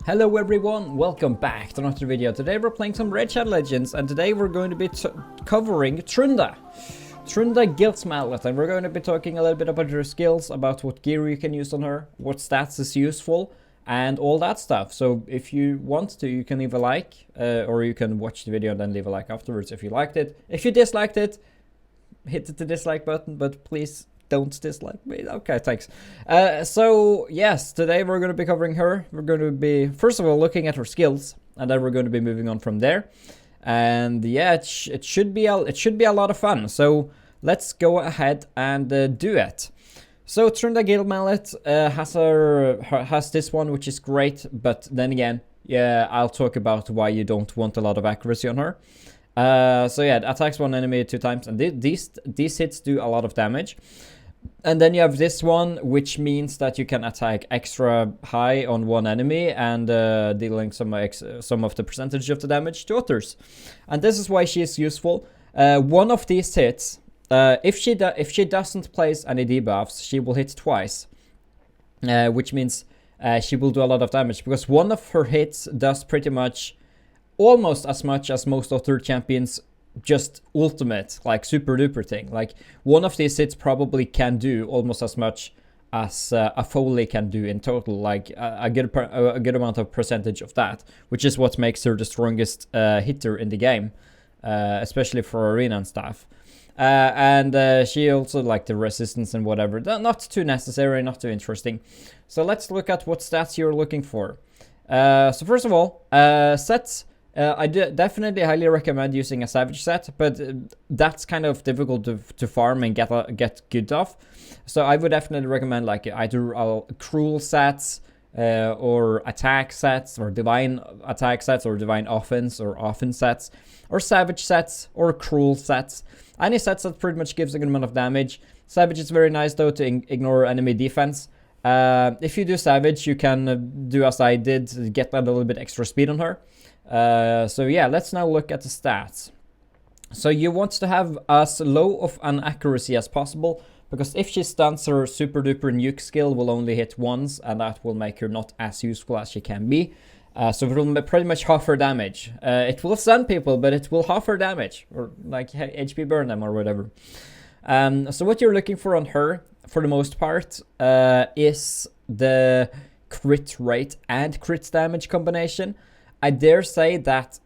Hello everyone, welcome back to another video. Today we're playing some Red Shadow Legends, and today we're going to be covering TRUNDA GILTMALLET, and we're going to be talking a little bit about her skills, about what gear you can use on her, what stats is useful, and all that stuff. So if you want to, you can leave a like, or you can watch the video and then leave a like afterwards if you liked it. If you disliked it, hit the dislike button, but please don't dislike me. Okay, thanks. So yes, today we're going to be covering her. We're going to be, first of all, looking at her skills, and then we're going to be moving on from there. And yeah, it should be a lot of fun. So let's go ahead and do it. So TRUNDA GILTMALLET has this one, which is great, but then again, yeah, I'll talk about why you don't want a lot of accuracy on her. So yeah, it attacks one enemy 2 times, and these hits do a lot of damage. And then you have this one, which means that you can attack extra high on one enemy and dealing some of the percentage of the damage to others. And this is why she is useful. One of these hits, if she doesn't place any debuffs, she will hit twice, which means she will do a lot of damage, because one of her hits does pretty much almost as much as most other champions just ultimate, like super duper thing. Like one of these hits probably can do almost as much as a Foley can do in total, like a good amount of percentage of that, which is what makes her the strongest hitter in the game, especially for arena and stuff. And she also, like, the resistance and whatever, not too necessary, not too interesting. So let's look at what stats you're looking for. So first of all, sets. I definitely highly recommend using a Savage set, but that's kind of difficult to farm and get good off. So I would definitely recommend like either Cruel sets, or Attack sets, or Divine Attack sets, or Divine Offense, or Offense sets, or Savage sets, or Cruel sets. Any sets that pretty much gives a good amount of damage. Savage is very nice though to ignore enemy defense. If you do Savage, you can do as I did, get a little bit extra speed on her. So yeah, let's now look at the stats. So you want to have as low of an accuracy as possible, because if she stuns, her super duper nuke skill will only hit once, and that will make her not as useful as she can be. So it will pretty much half her damage. It will stun people, but it will half her damage, or like HP burn them or whatever. So what you're looking for on her, for the most part, is the crit rate and crit damage combination. I dare say that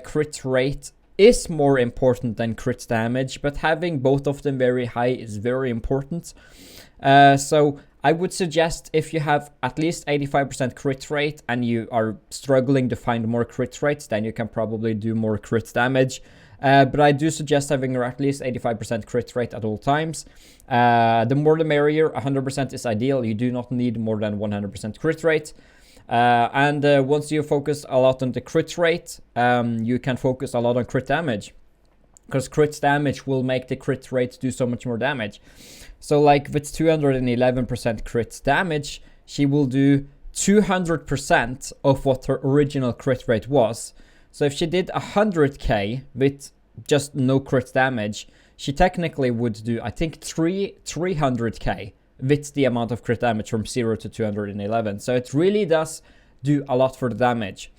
crit rate is more important than crit damage, but having both of them very high is very important. So I would suggest, if you have at least 85% crit rate and you are struggling to find more crit rates, then you can probably do more crit damage. But I do suggest having at least 85% crit rate at all times. The more the merrier. 100% is ideal. You do not need more than 100% crit rate. And once you focus a lot on the crit rate, you can focus a lot on crit damage, because crit damage will make the crit rate do so much more damage. So like with 211% crit damage, she will do 200% of what her original crit rate was. So if she did 100k with just no crit damage, she technically would do, I think, 300k with the amount of crit damage from 0 to 211. So it really does do a lot for the damage.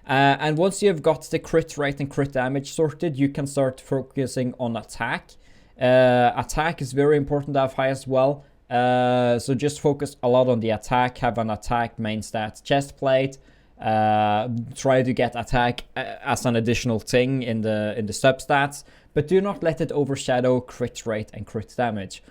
And once you've got the crit rate and crit damage sorted, you can start focusing on attack. Attack is very important to have high as well. So just focus a lot on the attack. Have an attack main stat chest plate. Try to get attack as an additional thing in the substats, but do not let it overshadow crit rate and crit damage.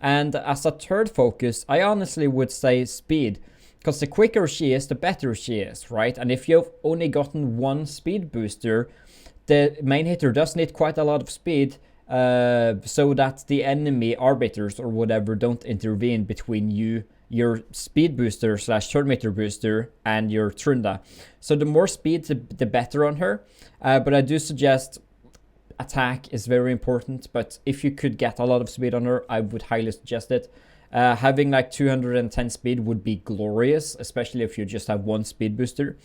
And as a third focus, I honestly would say speed, because the quicker she is, the better she is, right? And if you've only gotten one speed booster, the main hitter does need quite a lot of speed, so that the enemy arbiters or whatever don't intervene between your speed booster / third meter booster and your TRUNDA. So the more speed, the better on her. But I do suggest attack is very important, but if you could get a lot of speed on her, I would highly suggest it. Having like 210 speed would be glorious, especially if you just have one speed booster.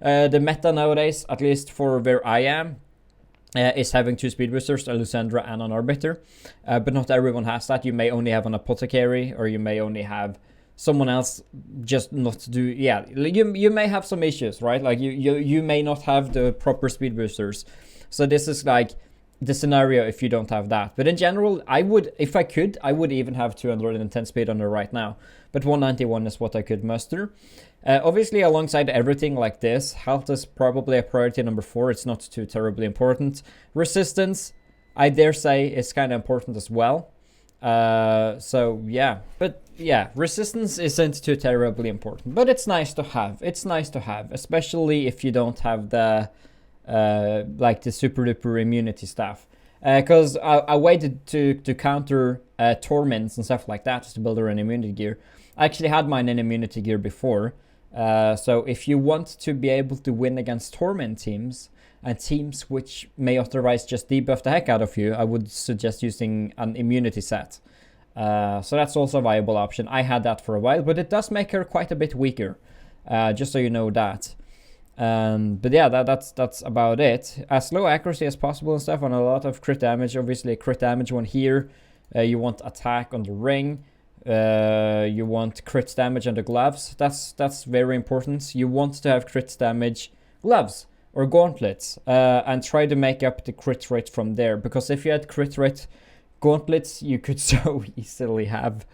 The meta nowadays, at least for where I am, is having 2 speed boosters, a Lysandra and an Arbiter. But not everyone has that. You may only have an Apothecary, or you may only have someone else just not do. Yeah, you may have some issues, right? Like you may not have the proper speed boosters. So this is like the scenario if you don't have that. But in general, I would, if I could, I would even have 210 speed on her right now. But 191 is what I could muster. Obviously, alongside everything like this, health is probably a priority number 4. It's not too terribly important. Resistance, I dare say, is kind of important as well. So yeah, but yeah, resistance isn't too terribly important, but it's nice to have. It's nice to have, especially if you don't have the like the super duper immunity stuff. Because I waited to counter torments and stuff like that just to build her an immunity gear. I actually had mine in immunity gear before. So if you want to be able to win against torment teams and teams which may otherwise just debuff the heck out of you, I would suggest using an immunity set. So that's also a viable option. I had that for a while, but it does make her quite a bit weaker. Just so you know that. But yeah, that's about it. As low accuracy as possible and stuff on a lot of crit damage. Obviously, crit damage one here. You want attack on the ring. You want crit damage on the gloves. That's very important. You want to have crit damage gloves or gauntlets, and try to make up the crit rate from there. Because if you had crit rate gauntlets, you could so easily have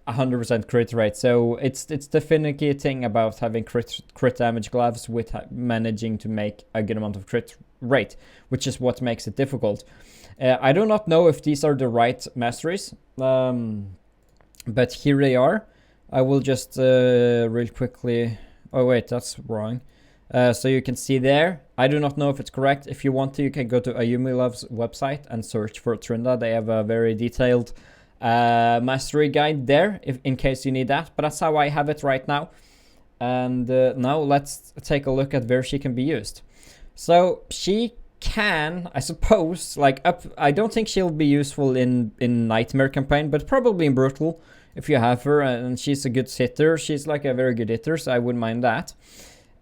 100% crit rate. So it's the finicky thing about having crit damage gloves with managing to make a good amount of crit rate, which is what makes it difficult. I do not know if these are the right masteries, but here they are. I will just real quickly. Oh wait, that's wrong. So you can see there. I do not know if it's correct. If you want to, you can go to Ayumi Love's website and search for Trunda. They have a very detailed mastery guide there, if in case you need that. But that's how I have it right now. And now let's take a look at where she can be used. So she can, I suppose, like up. I don't think she'll be useful in Nightmare campaign, but probably in Brutal if you have her. And she's a good hitter. She's like a very good hitter, so I wouldn't mind that.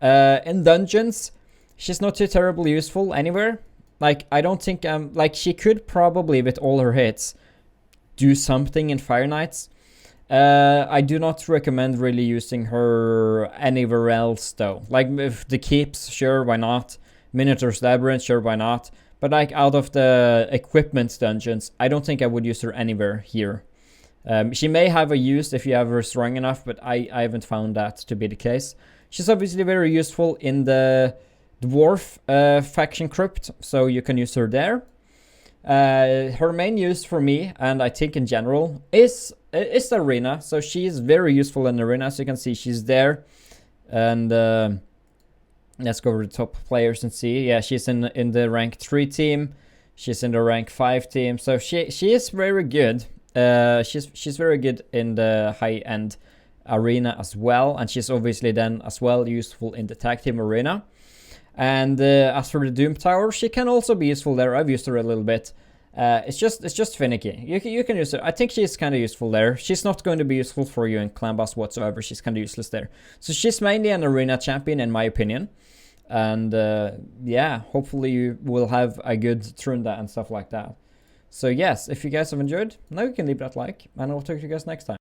In dungeons, she's not too terribly useful anywhere. Like, I don't think, like, she could probably, with all her hits, do something in Fire Knights. I do not recommend really using her anywhere else, though. Like, if the keeps, sure, why not? Minotaur's Labyrinth, sure, why not? But, like, out of the equipment dungeons, I don't think I would use her anywhere here. She may have a use if you have her strong enough, but I haven't found that to be the case. She's obviously very useful in the Dwarf faction crypt, so you can use her there. Her main use for me, and I think in general, is the arena. So she is very useful in the arena. As you can see, she's there. And let's go over the top players and see. Yeah, she's in the rank 3 team. She's in the rank 5 team. So she is very good. She's very good in the high end arena as well, and she's obviously then as well useful in the tag team arena. And as for the Doom Tower, she can also be useful there. I've used her a little bit. It's just finicky. You can use her. I think she's kind of useful there. She's not going to be useful for you in Clan Boss whatsoever. She's kind of useless there. So she's mainly an arena champion in my opinion. And yeah, hopefully you will have a good Trunda and stuff like that. So yes, if you guys have enjoyed, now you can leave that like, and I'll talk to you guys next time.